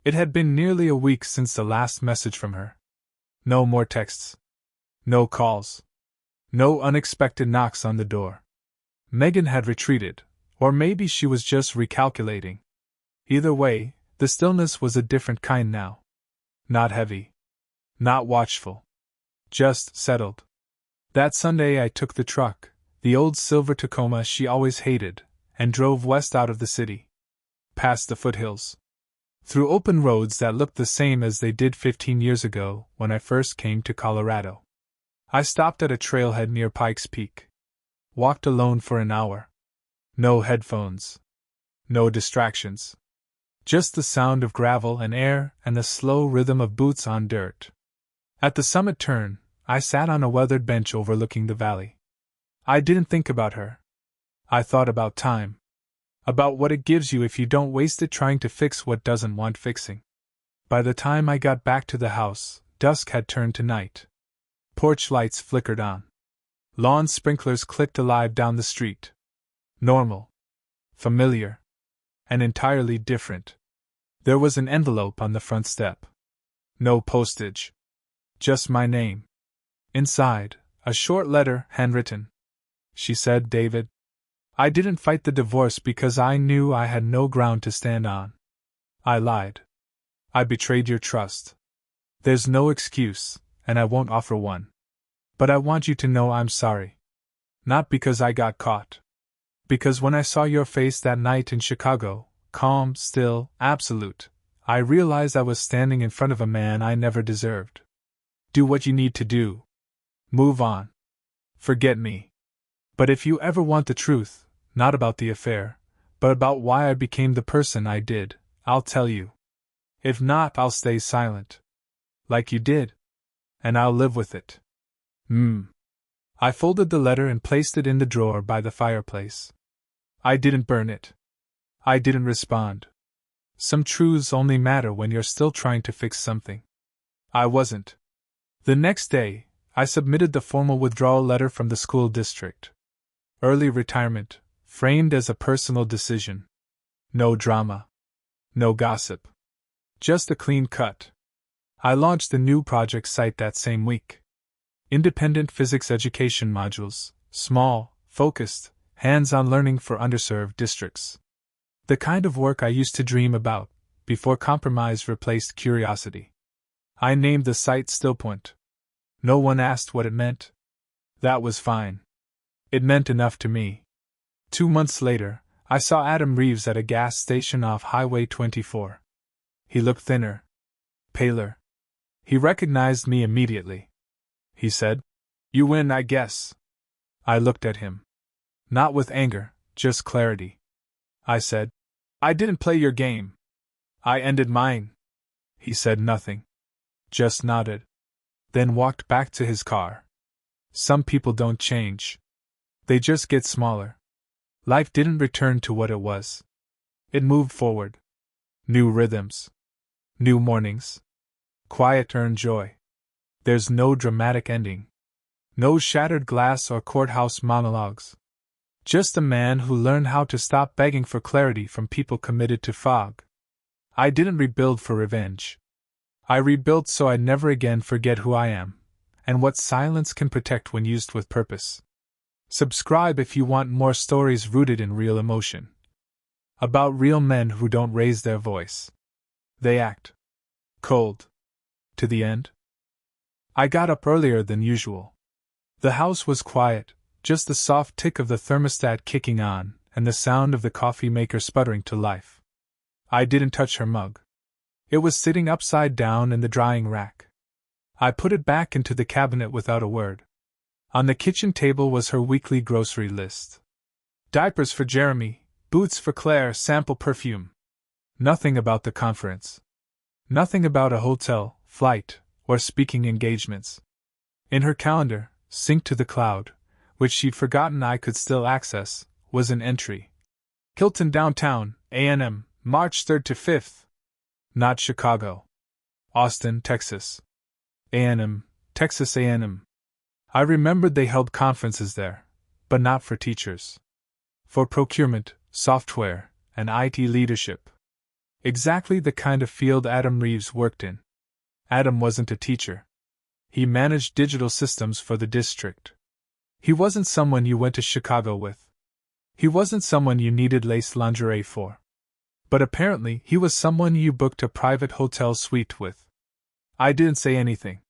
It had been nearly a week since the last message from her. No more texts. No calls. No unexpected knocks on the door. Megan had retreated, or maybe she was just recalculating. Either way, the stillness was a different kind now. Not heavy. Not watchful. Just settled. That Sunday I took the truck, the old silver Tacoma she always hated, and drove west out of the city. Past the foothills. Through open roads that looked the same as they did 15 years ago when I first came to Colorado. I stopped at a trailhead near Pikes Peak. Walked alone for an hour. No headphones. No distractions. Just the sound of gravel and air and the slow rhythm of boots on dirt. At the summit turn, I sat on a weathered bench overlooking the valley. I didn't think about her. I thought about time. About what it gives you if you don't waste it trying to fix what doesn't want fixing. By the time I got back to the house, dusk had turned to night. Porch lights flickered on. Lawn sprinklers clicked alive down the street. Normal. Familiar. And entirely different. There was an envelope on the front step. No postage. Just my name. Inside, a short letter, handwritten. She said, David. I didn't fight the divorce because I knew I had no ground to stand on. I lied. I betrayed your trust. There's no excuse, and I won't offer one. But I want you to know I'm sorry. Not because I got caught. Because when I saw your face that night in Chicago, calm, still, absolute, I realized I was standing in front of a man I never deserved. Do what you need to do. Move on. Forget me. But if you ever want the truth, not about the affair, but about why I became the person I did, I'll tell you. If not, I'll stay silent. Like you did. And I'll live with it. I folded the letter and placed it in the drawer by the fireplace. I didn't burn it. I didn't respond. Some truths only matter when you're still trying to fix something. I wasn't. The next day, I submitted the formal withdrawal letter from the school district. Early retirement, framed as a personal decision. No drama. No gossip. Just a clean cut. I launched the new project site that same week. Independent physics education modules, small, focused, hands-on learning for underserved districts. The kind of work I used to dream about, before compromise replaced curiosity. I named the site Stillpoint. No one asked what it meant. That was fine. It meant enough to me. 2 months later, I saw Adam Reeves at a gas station off Highway 24. He looked thinner. Paler. He recognized me immediately. He said, "You win, I guess." I looked at him. Not with anger, just clarity. I said, "I didn't play your game. I ended mine." He said nothing. Just nodded. Then walked back to his car. Some people don't change. They just get smaller. Life didn't return to what it was. It moved forward. New rhythms. New mornings. Quiet earned joy. There's no dramatic ending. No shattered glass or courthouse monologues. Just a man who learned how to stop begging for clarity from people committed to fog. I didn't rebuild for revenge. I rebuilt so I never again forget who I am, and what silence can protect when used with purpose. Subscribe if you want more stories rooted in real emotion. About real men who don't raise their voice. They act. Cold. To the end. I got up earlier than usual. The house was quiet, just the soft tick of the thermostat kicking on, and the sound of the coffee maker sputtering to life. I didn't touch her mug. It was sitting upside down in the drying rack. I put it back into the cabinet without a word. On the kitchen table was her weekly grocery list. Diapers for Jeremy, boots for Claire, sample perfume. Nothing about the conference. Nothing about a hotel, flight, or speaking engagements. In her calendar, synced to the cloud, which she'd forgotten I could still access, was an entry. Hilton Downtown, A&M, March 3rd to 5th. Not Chicago. Austin, Texas. A&M, Texas A&M. I remembered they held conferences there, but not for teachers. For procurement, software, and IT leadership. Exactly the kind of field Adam Reeves worked in. Adam wasn't a teacher. He managed digital systems for the district. He wasn't someone you went to Chicago with. He wasn't someone you needed lace lingerie for. But apparently he was someone you booked a private hotel suite with. I didn't say anything.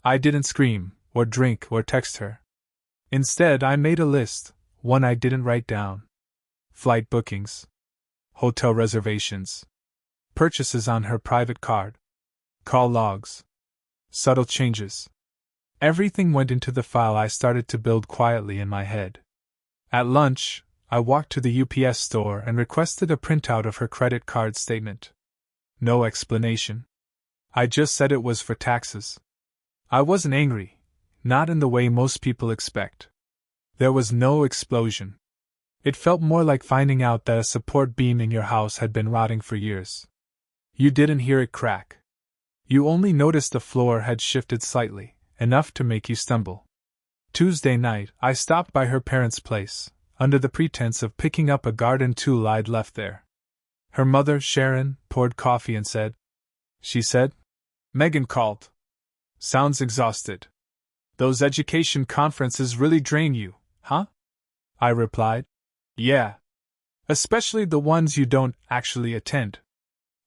I didn't scream, or drink, or text her. Instead, I made a list, one I didn't write down. Flight bookings. Hotel reservations. Purchases on her private card. Call logs. Subtle changes. Everything went into the file I started to build quietly in my head. At lunch, I walked to the UPS store and requested a printout of her credit card statement. No explanation. I just said it was for taxes. I wasn't angry, not in the way most people expect. There was no explosion. It felt more like finding out that a support beam in your house had been rotting for years. You didn't hear it crack. You only noticed the floor had shifted slightly, enough to make you stumble. Tuesday night, I stopped by her parents' place, under the pretense of picking up a garden tool I'd left there. Her mother, Sharon, poured coffee and said, she said, "Megan called. Sounds exhausted. Those education conferences really drain you, huh?" I replied, "Yeah. Especially the ones you don't actually attend."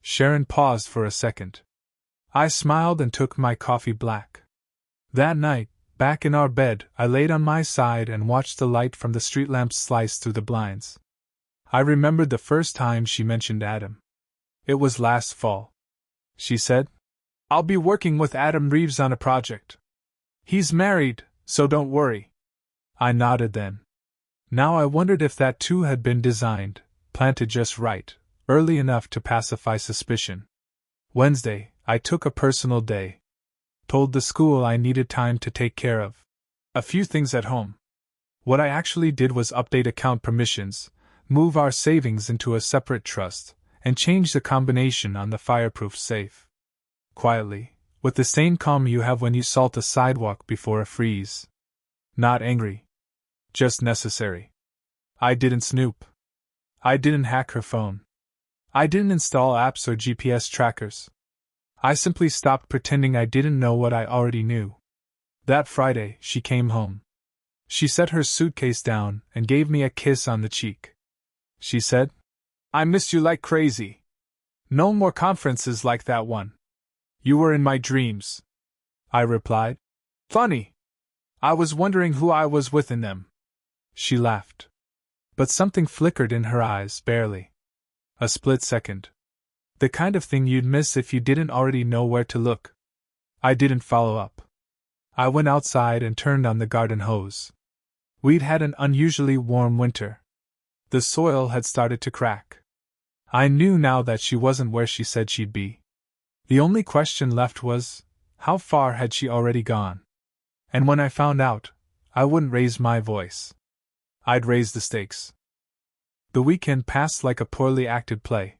Sharon paused for a second. I smiled and took my coffee black. That night, back in our bed, I laid on my side and watched the light from the street lamps slice through the blinds. I remembered the first time she mentioned Adam. It was last fall. She said, "I'll be working with Adam Reeves on a project. He's married, so don't worry." I nodded then. Now I wondered if that too had been designed, planted just right, early enough to pacify suspicion. Wednesday, I took a personal day. Told the school I needed time to take care of a few things at home. What I actually did was update account permissions, move our savings into a separate trust, and change the combination on the fireproof safe. Quietly, with the same calm you have when you salt a sidewalk before a freeze. Not angry. Just necessary. I didn't snoop. I didn't hack her phone. I didn't install apps or GPS trackers. I simply stopped pretending I didn't know what I already knew. That Friday, she came home. She set her suitcase down and gave me a kiss on the cheek. She said, "I missed you like crazy. No more conferences like that one. You were in my dreams." I replied, "Funny. I was wondering who I was with in them." She laughed. But something flickered in her eyes, barely. A split second. The kind of thing you'd miss if you didn't already know where to look. I didn't follow up. I went outside and turned on the garden hose. We'd had an unusually warm winter. The soil had started to crack. I knew now that she wasn't where she said she'd be. The only question left was, how far had she already gone? And when I found out, I wouldn't raise my voice. I'd raise the stakes. The weekend passed like a poorly acted play.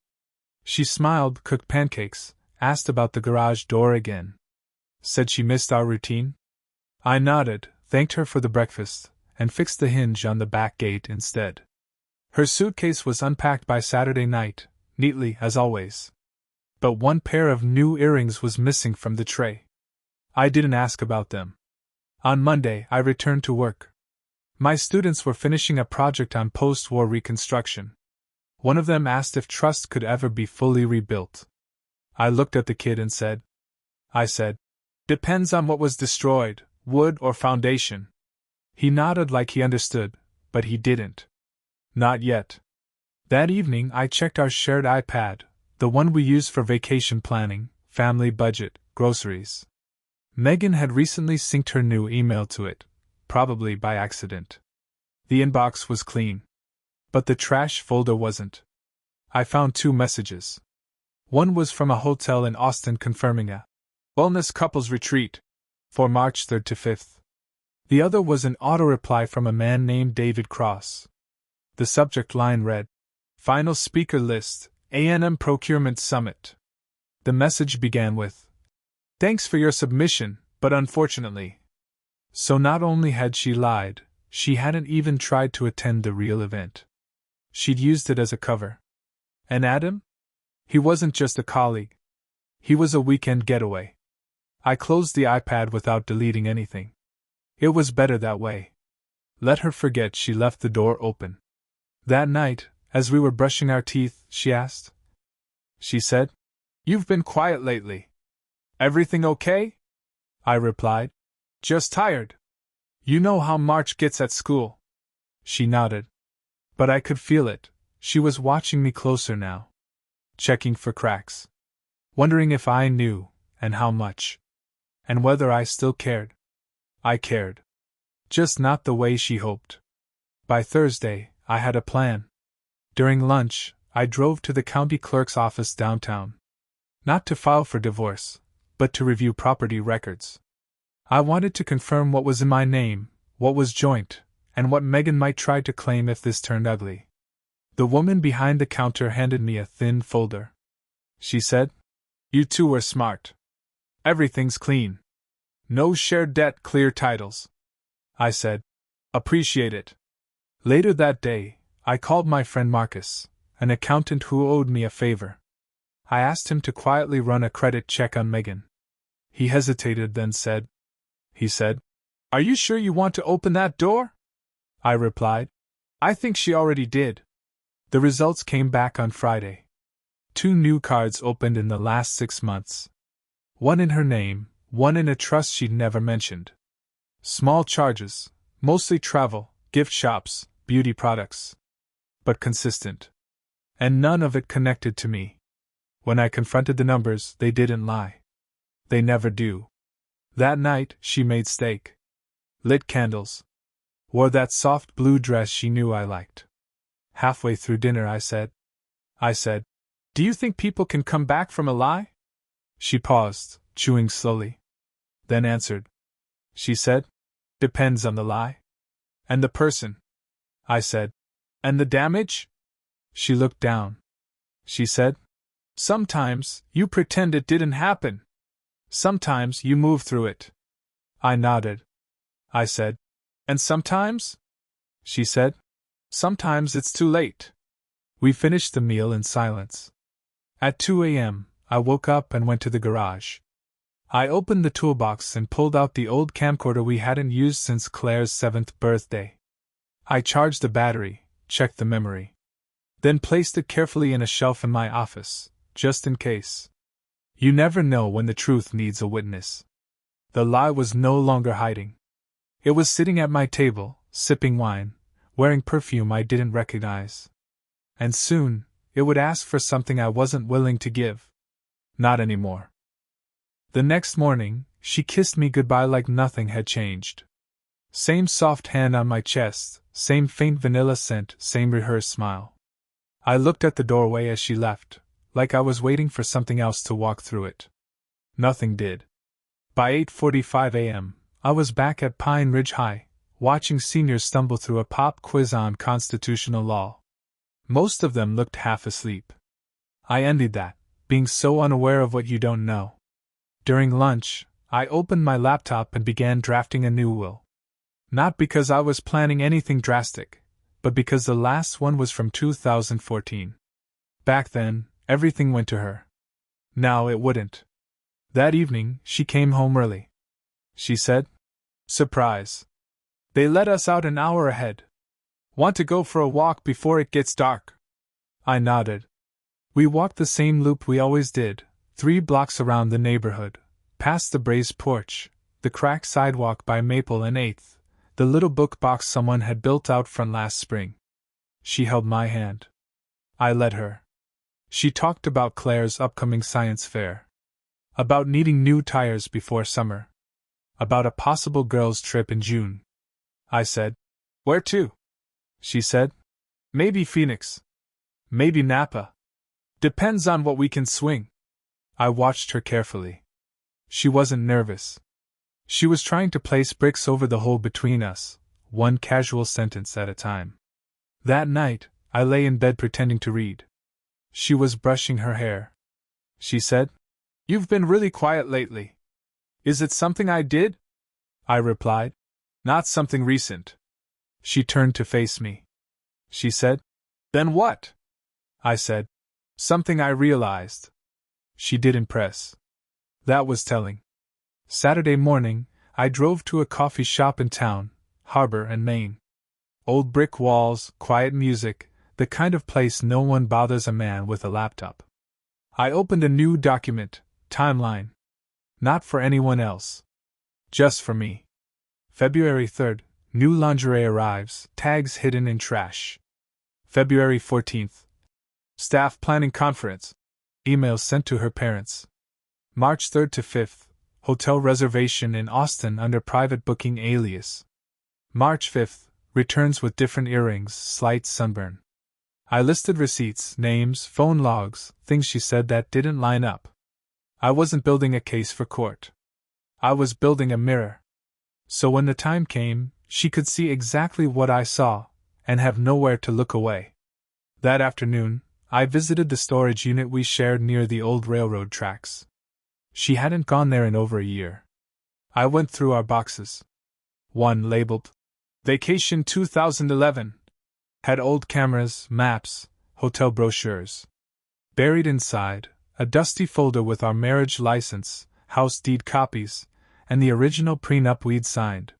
She smiled, cooked pancakes, asked about the garage door again. Said she missed our routine. I nodded, thanked her for the breakfast, and fixed the hinge on the back gate instead. Her suitcase was unpacked by Saturday night, neatly as always. But one pair of new earrings was missing from the tray. I didn't ask about them. On Monday, I returned to work. My students were finishing a project on post-war reconstruction. One of them asked if trust could ever be fully rebuilt. I looked at the kid and said, "Depends on what was destroyed, wood or foundation." He nodded like he understood, but he didn't. Not yet. That evening I checked our shared iPad, the one we use for vacation planning, family budget, groceries. Megan had recently synced her new email to it, probably by accident. The inbox was clean. But the trash folder wasn't. I found 2 messages. One was from a hotel in Austin confirming a wellness couples retreat for March 3rd to 5th. The other was an auto-reply from a man named David Cross. The subject line read, "Final speaker list, A&M Procurement Summit." The message began with, "Thanks for your submission, but unfortunately." So not only had she lied, she hadn't even tried to attend the real event. She'd used it as a cover. And Adam? He wasn't just a colleague. He was a weekend getaway. I closed the iPad without deleting anything. It was better that way. Let her forget she left the door open. That night, as we were brushing our teeth, she asked. She said, "You've been quiet lately. Everything okay?" I replied, "Just tired. You know how March gets at school." She nodded. But I could feel it. She was watching me closer now. Checking for cracks. Wondering if I knew, and how much. And whether I still cared. I cared. Just not the way she hoped. By Thursday, I had a plan. During lunch, I drove to the county clerk's office downtown. Not to file for divorce, but to review property records. I wanted to confirm what was in my name, what was joint, and what Megan might try to claim if this turned ugly. The woman behind the counter handed me a thin folder. She said, "You two were smart. Everything's clean. No shared debt, clear titles." I said, "Appreciate it." Later that day, I called my friend Marcus, an accountant who owed me a favor. I asked him to quietly run a credit check on Megan. He hesitated, then said, "Are you sure you want to open that door?" I replied, "I think she already did." The results came back on Friday. 2 new cards opened in the last 6 months. One in her name, one in a trust she'd never mentioned. Small charges, mostly travel, gift shops, beauty products. But consistent. And none of it connected to me. When I confronted the numbers, they didn't lie. They never do. That night, she made steak. Lit candles. Wore that soft blue dress she knew I liked. Halfway through dinner I said, "Do you think people can come back from a lie?" She paused, chewing slowly. Then answered. She said, "Depends on the lie." "And the person?" I said. "And the damage?" She looked down. She said, "Sometimes you pretend it didn't happen. Sometimes you move through it." I nodded. I said, "And sometimes?" She said, "Sometimes it's too late." We finished the meal in silence. At 2 a.m., I woke up and went to the garage. I opened the toolbox and pulled out the old camcorder we hadn't used since Claire's 7th birthday. I charged the battery, checked the memory. Then placed it carefully in a shelf in my office, just in case. You never know when the truth needs a witness. The lie was no longer hiding. It was sitting at my table, sipping wine, wearing perfume I didn't recognize. And soon, it would ask for something I wasn't willing to give. Not anymore. The next morning, she kissed me goodbye like nothing had changed. Same soft hand on my chest, same faint vanilla scent, same rehearsed smile. I looked at the doorway as she left, like I was waiting for something else to walk through it. Nothing did. By 8:45 a.m., I was back at Pine Ridge High, watching seniors stumble through a pop quiz on constitutional law. Most of them looked half asleep. I envied that, being so unaware of what you don't know. During lunch, I opened my laptop and began drafting a new will. Not because I was planning anything drastic, but because the last one was from 2014. Back then, everything went to her. Now it wouldn't. That evening, she came home early. She said, "Surprise. They let us out an hour ahead. Want to go for a walk before it gets dark?" I nodded. We walked the same loop we always did, 3 blocks around the neighborhood, past the braised porch, the cracked sidewalk by Maple and 8th, the little book box someone had built out front last spring. She held my hand. I led her. She talked about Claire's upcoming science fair. About needing new tires before summer. About a possible girls' trip in June. I said, "Where to?" She said, "Maybe Phoenix. Maybe Napa. Depends on what we can swing." I watched her carefully. She wasn't nervous. She was trying to place bricks over the hole between us, one casual sentence at a time. That night, I lay in bed pretending to read. She was brushing her hair. She said, "You've been really quiet lately. Is it something I did?" I replied, "Not something recent." She turned to face me. She said, "Then what?" I said, Something I realized. She did impress. That was telling. Saturday morning, I drove to a coffee shop in town, Harbor and Main. Old brick walls, quiet music, the kind of place no one bothers a man with a laptop. I opened a new document, timeline. Not for anyone else. Just for me. February 3rd, new lingerie arrives, tags hidden in trash. February 14th. Staff planning conference. Emails sent to her parents. March 3rd to 5th. Hotel reservation in Austin under private booking alias. March 5th. Returns with different earrings, slight sunburn. I listed receipts, names, phone logs, things she said that didn't line up. I wasn't building a case for court. I was building a mirror. So when the time came, she could see exactly what I saw, and have nowhere to look away. That afternoon, I visited the storage unit we shared near the old railroad tracks. She hadn't gone there in over a year. I went through our boxes. One labeled Vacation 2011 had old cameras, maps, hotel brochures. Buried inside, a dusty folder with our marriage license, house deed copies, and the original prenup we'd signed.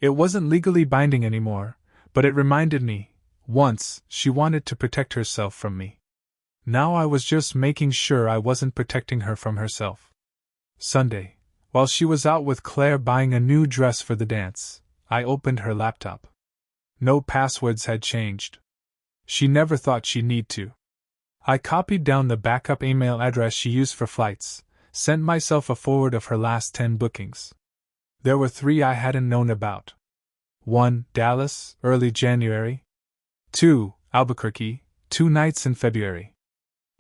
It wasn't legally binding anymore, but it reminded me, once, she wanted to protect herself from me. Now I was just making sure I wasn't protecting her from herself. Sunday, while she was out with Claire buying a new dress for the dance, I opened her laptop. No passwords had changed. She never thought she'd need to. I copied down the backup email address she used for flights, sent myself a forward of her last 10 bookings. There were 3 I hadn't known about. 1. Dallas, early January. 2. Albuquerque, 2 nights in February.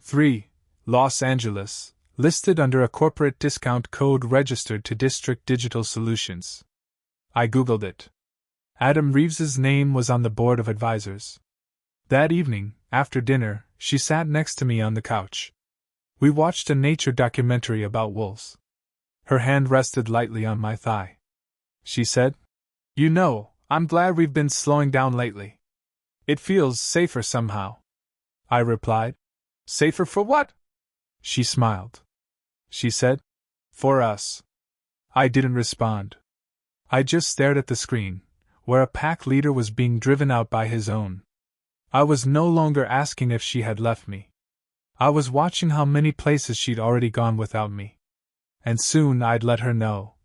3. Los Angeles, listed under a corporate discount code registered to District Digital Solutions. I googled it. Adam Reeves's name was on the board of advisors. That evening, after dinner, she sat next to me on the couch. We watched a nature documentary about wolves. Her hand rested lightly on my thigh. She said, "You know, I'm glad we've been slowing down lately. It feels safer somehow." I replied, "Safer for what?" She smiled. She said, "For us." I didn't respond. I just stared at the screen, where a pack leader was being driven out by his own. I was no longer asking if she had left me. I was watching how many places she'd already gone without me. And soon I'd let her know.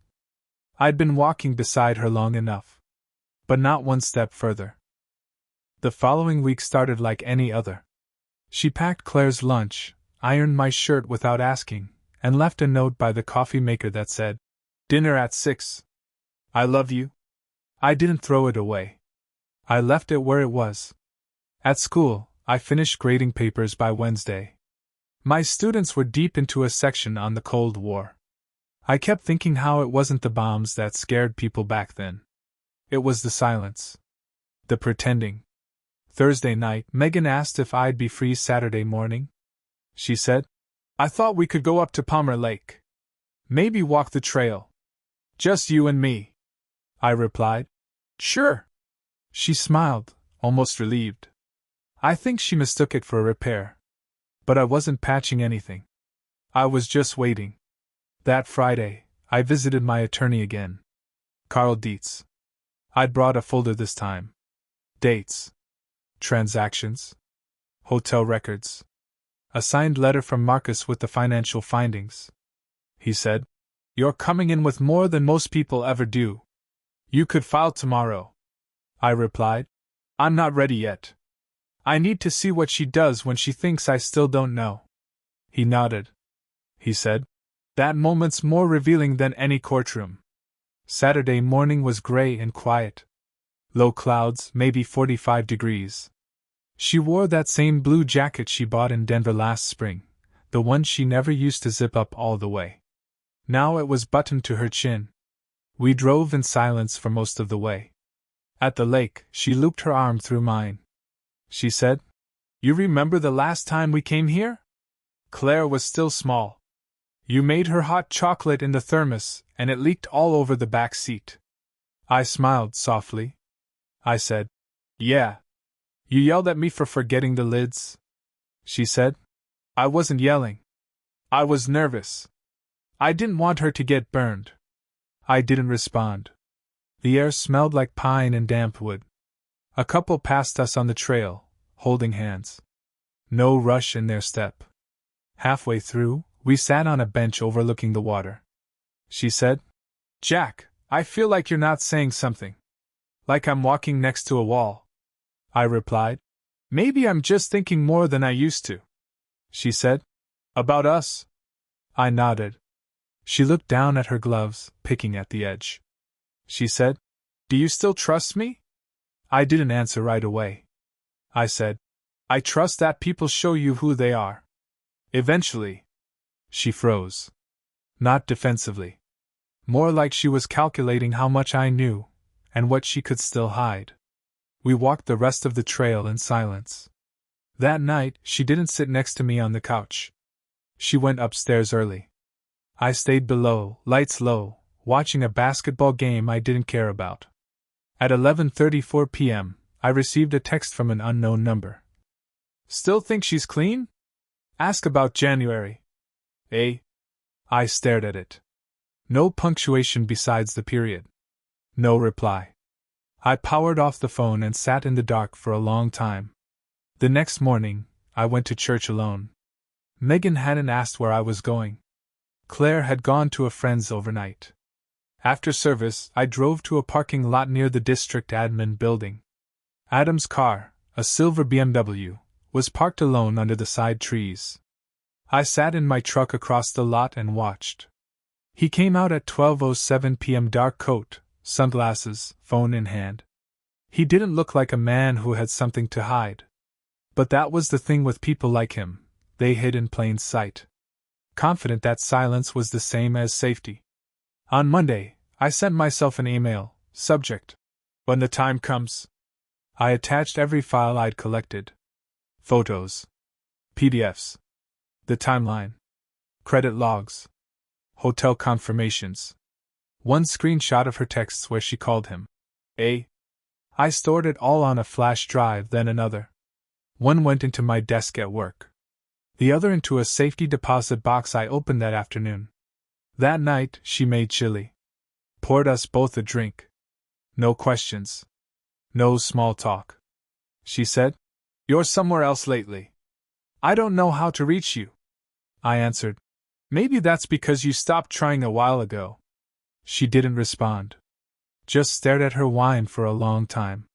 I'd been walking beside her long enough. But not one step further. The following week started like any other. She packed Claire's lunch, ironed my shirt without asking, and left a note by the coffee maker that said, "Dinner at 6. I love you." I didn't throw it away. I left it where it was. At school, I finished grading papers by Wednesday. My students were deep into a section on the Cold War. I kept thinking how it wasn't the bombs that scared people back then. It was the silence. The pretending. Thursday night, Megan asked if I'd be free Saturday morning. She said, "I thought we could go up to Palmer Lake. Maybe walk the trail. Just you and me." I replied, "Sure." She smiled, almost relieved. I think she mistook it for a repair. But I wasn't patching anything. I was just waiting. That Friday, I visited my attorney again. Carl Dietz. I'd brought a folder this time. Dates. Transactions. Hotel records. A signed letter from Marcus with the financial findings. He said, "You're coming in with more than most people ever do. You could file tomorrow." I replied, "I'm not ready yet. I need to see what she does when she thinks I still don't know." He nodded. He said, "That moment's more revealing than any courtroom." Saturday morning was gray and quiet. Low clouds, maybe 45 degrees. She wore that same blue jacket she bought in Denver last spring, the one she never used to zip up all the way. Now it was buttoned to her chin. We drove in silence for most of the way. At the lake, she looped her arm through mine. She said, "You remember the last time we came here? Claire was still small. You made her hot chocolate in the thermos, and it leaked all over the back seat." I smiled softly. I said, "Yeah. You yelled at me for forgetting the lids." She said, I wasn't yelling. I was nervous. I didn't want her to get burned. I didn't respond. The air smelled like pine and damp wood. A couple passed us on the trail, holding hands. No rush in their step. Halfway through, we sat on a bench overlooking the water. She said, "Jack, I feel like you're not saying something. Like I'm walking next to a wall." I replied, "Maybe I'm just thinking more than I used to." She said, "About us?" I nodded. She looked down at her gloves, picking at the edge. She said, "Do you still trust me?" I didn't answer right away. I said, "I trust that people show you who they are. Eventually." She froze. Not defensively. More like she was calculating how much I knew, and what she could still hide. We walked the rest of the trail in silence. That night, she didn't sit next to me on the couch. She went upstairs early. I stayed below, lights low, watching a basketball game I didn't care about. At 11:34 p.m., I received a text from an unknown number. "Still think she's clean? Ask about January." Eh? I stared at it. No punctuation besides the period. No reply. I powered off the phone and sat in the dark for a long time. The next morning, I went to church alone. Megan hadn't asked where I was going. Claire had gone to a friend's overnight. After service, I drove to a parking lot near the district admin building. Adam's car, a silver BMW, was parked alone under the side trees. I sat in my truck across the lot and watched. He came out at 12:07 p.m. Dark coat, sunglasses, phone in hand. He didn't look like a man who had something to hide. But that was the thing with people like him, they hid in plain sight. Confident that silence was the same as safety. On Monday, I sent myself an email, subject, "When the time comes." I attached every file I'd collected. Photos. PDFs. The timeline. Credit logs. Hotel confirmations. One screenshot of her texts where she called him. I stored it all on a flash drive, then another. One went into my desk at work. The other into a safety deposit box I opened that afternoon. That night, she made chili. Poured us both a drink. No questions. No small talk. She said, "You're somewhere else lately. I don't know how to reach you." I answered, "Maybe that's because you stopped trying a while ago." She didn't respond. Just stared at her wine for a long time.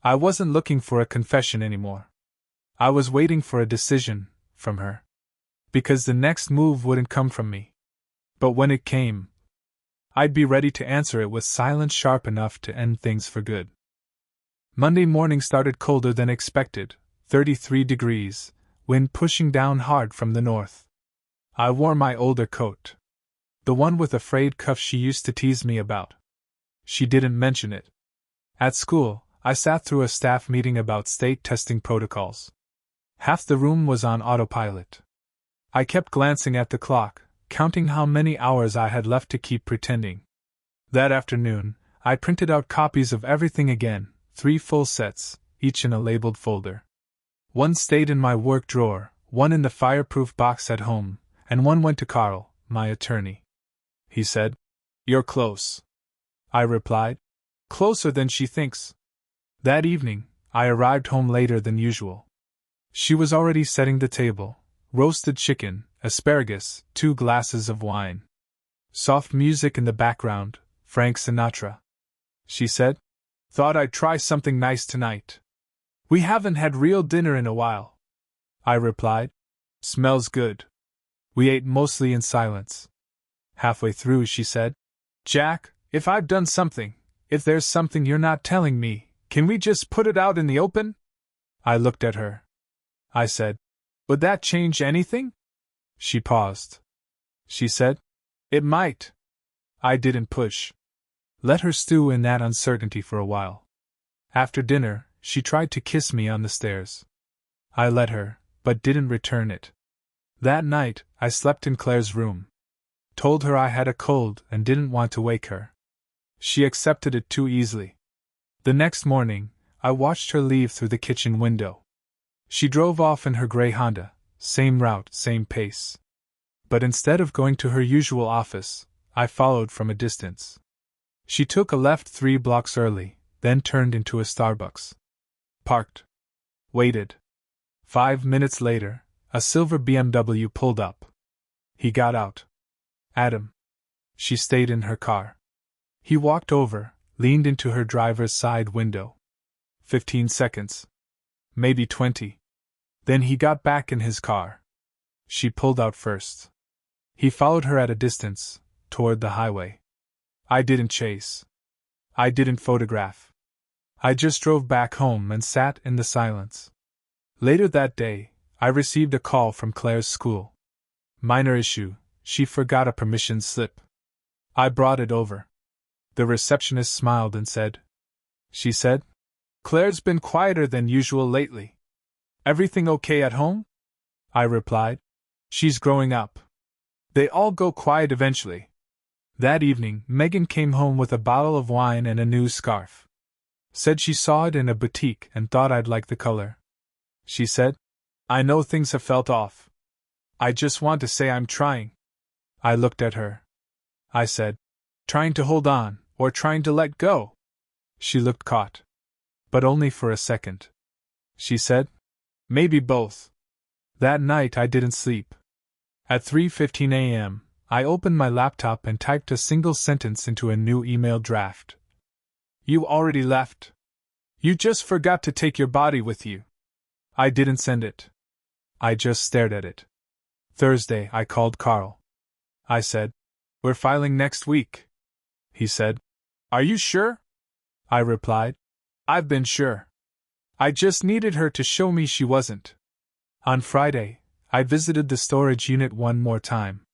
I wasn't looking for a confession anymore. I was waiting for a decision, from her. Because the next move wouldn't come from me. But when it came, I'd be ready to answer it with silence sharp enough to end things for good. Monday morning started colder than expected, 33 degrees, wind pushing down hard from the north. I wore my older coat. The one with a frayed cuff she used to tease me about. She didn't mention it. At school, I sat through a staff meeting about state testing protocols. Half the room was on autopilot. I kept glancing at the clock, counting how many hours I had left to keep pretending. That afternoon, I printed out copies of everything again, 3 full sets, each in a labeled folder. One stayed in my work drawer, one in the fireproof box at home, and one went to Carl, my attorney. He said, "You're close." I replied, "Closer than she thinks." That evening, I arrived home later than usual. She was already setting the table: roasted chicken, asparagus, 2 glasses of wine. Soft music in the background, Frank Sinatra. She said, "Thought I'd try something nice tonight. We haven't had real dinner in a while." I replied, "Smells good." We ate mostly in silence. Halfway through, she said, "Jack, if I've done something, if there's something you're not telling me, can we just put it out in the open?" I looked at her. I said, "Would that change anything?" She paused. She said, "It might." I didn't push. Let her stew in that uncertainty for a while. After dinner, she tried to kiss me on the stairs. I let her, but didn't return it. That night, I slept in Claire's room. Told her I had a cold and didn't want to wake her. She accepted it too easily. The next morning, I watched her leave through the kitchen window. She drove off in her gray Honda, same route, same pace. But instead of going to her usual office, I followed from a distance. She took a left 3 blocks early, then turned into a Starbucks. Parked. Waited. 5 minutes later, a silver BMW pulled up. He got out. Adam. She stayed in her car. He walked over, leaned into her driver's side window. 15 seconds. Maybe 20. Then he got back in his car. She pulled out first. He followed her at a distance, toward the highway. I didn't chase. I didn't photograph. I just drove back home and sat in the silence. Later that day, I received a call from Claire's school. Minor issue, she forgot a permission slip. I brought it over. The receptionist smiled and said, she said, "Claire's been quieter than usual lately. Everything okay at home?" I replied, "She's growing up. They all go quiet eventually." That evening, Megan came home with a bottle of wine and a new scarf. Said she saw it in a boutique and thought I'd like the color. She said, "I know things have felt off. I just want to say I'm trying." I looked at her. I said, "Trying to hold on, or trying to let go?" She looked caught. But only for a second. She said, "Maybe both." That night I didn't sleep. At 3:15 a.m., I opened my laptop and typed a single sentence into a new email draft. "You already left. You just forgot to take your body with you." I didn't send it. I just stared at it. Thursday, I called Carl. I said, "We're filing next week." He said, "Are you sure?" I replied, "I've been sure. I just needed her to show me she wasn't." On Friday, I visited the storage unit one more time.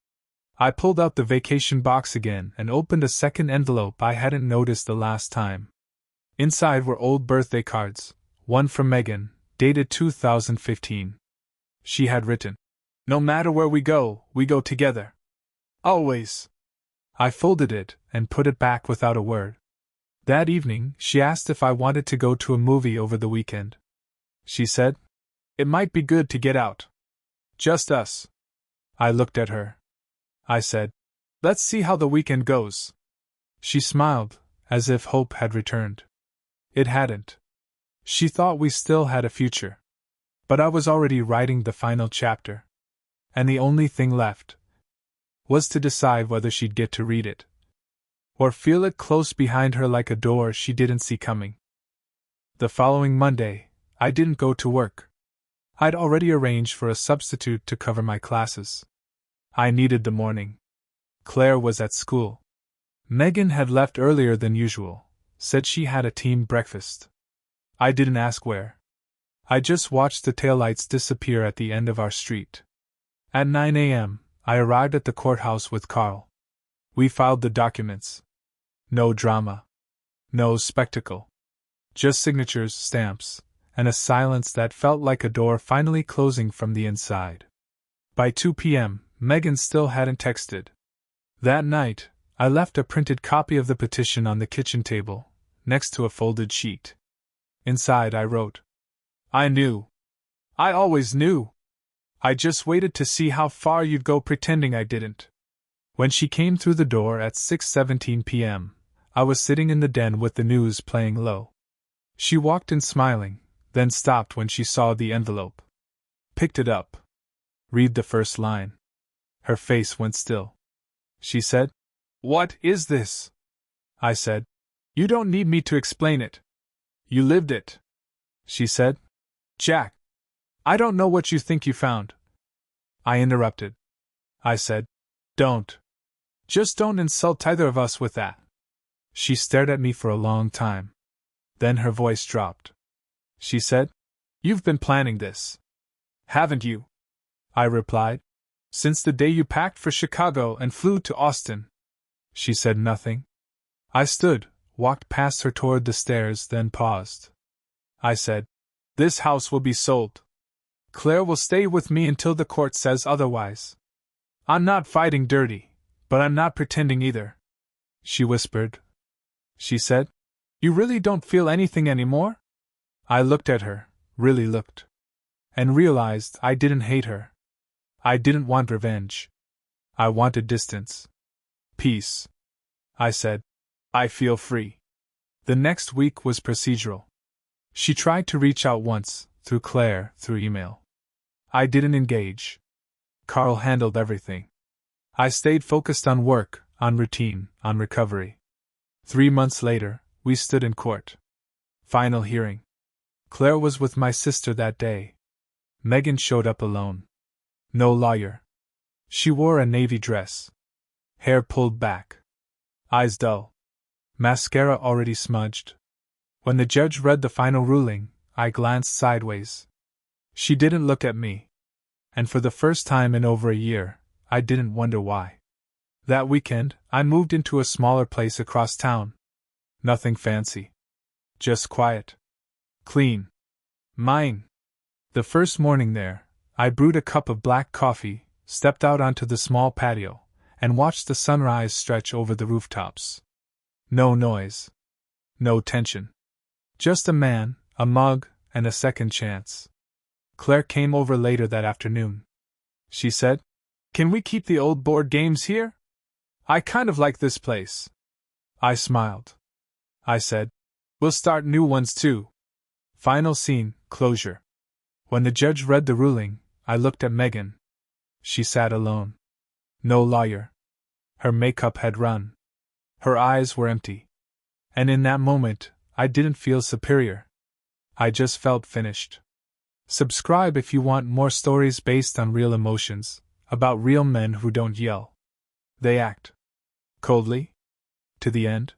I pulled out the vacation box again and opened a second envelope I hadn't noticed the last time. Inside were old birthday cards, one from Megan, dated 2015. She had written, "No matter where we go together. Always." I folded it and put it back without a word. That evening, she asked if I wanted to go to a movie over the weekend. She said, "It might be good to get out. Just us." I looked at her. I said, "Let's see how the weekend goes." She smiled, as if hope had returned. It hadn't. She thought we still had a future. But I was already writing the final chapter. And the only thing left was to decide whether she'd get to read it, or feel it close behind her like a door she didn't see coming. The following Monday, I didn't go to work. I'd already arranged for a substitute to cover my classes. I needed the morning. Claire was at school. Megan had left earlier than usual, said she had a team breakfast. I didn't ask where. I just watched the taillights disappear at the end of our street. At 9 a.m., I arrived at the courthouse with Carl. We filed the documents. No drama. No spectacle. Just signatures, stamps, and a silence that felt like a door finally closing from the inside. By 2 p.m., Megan still hadn't texted. That night, I left a printed copy of the petition on the kitchen table, next to a folded sheet. Inside I wrote, "I knew. I always knew. I just waited to see how far you'd go pretending I didn't." When she came through the door at 6:17 p.m., I was sitting in the den with the news playing low. She walked in smiling, then stopped when she saw the envelope. Picked it up. Read the first line. Her face went still. She said, "What is this?" I said, "You don't need me to explain it. You lived it." She said, "Jack, I don't know what you think you found." I interrupted. I said, "Don't. Just don't insult either of us with that." She stared at me for a long time. Then her voice dropped. She said, "You've been planning this, haven't you?" I replied, "Since the day you packed for Chicago and flew to Austin." She said nothing. I stood, walked past her toward the stairs, then paused. I said, "This house will be sold. Claire will stay with me until the court says otherwise. I'm not fighting dirty, but I'm not pretending either." She whispered. She said, "You really don't feel anything anymore?" I looked at her, really looked, and realized I didn't hate her. I didn't want revenge. I wanted distance. Peace. I said. I feel free. The next week was procedural. She tried to reach out once, through Claire, through email. I didn't engage. Carl handled everything. I stayed focused on work, on routine, on recovery. 3 months later, we stood in court. Final hearing. Claire was with my sister that day. Megan showed up alone. No lawyer. She wore a navy dress. Hair pulled back. Eyes dull. Mascara already smudged. When the judge read the final ruling, I glanced sideways. She didn't look at me. And for the first time in over a year, I didn't wonder why. That weekend, I moved into a smaller place across town. Nothing fancy. Just quiet. Clean. Mine. The first morning there, I brewed a cup of black coffee, stepped out onto the small patio, and watched the sunrise stretch over the rooftops. No noise. No tension. Just a man, a mug, and a second chance. Claire came over later that afternoon. She said, "Can we keep the old board games here? I kind of like this place." I smiled. I said, "We'll start new ones too." Final scene, closure. When the judge read the ruling, I looked at Megan. She sat alone. No lawyer. Her makeup had run. Her eyes were empty. And in that moment, I didn't feel superior. I just felt finished. Subscribe if you want more stories based on real emotions, about real men who don't yell. They act. Coldly? To the end?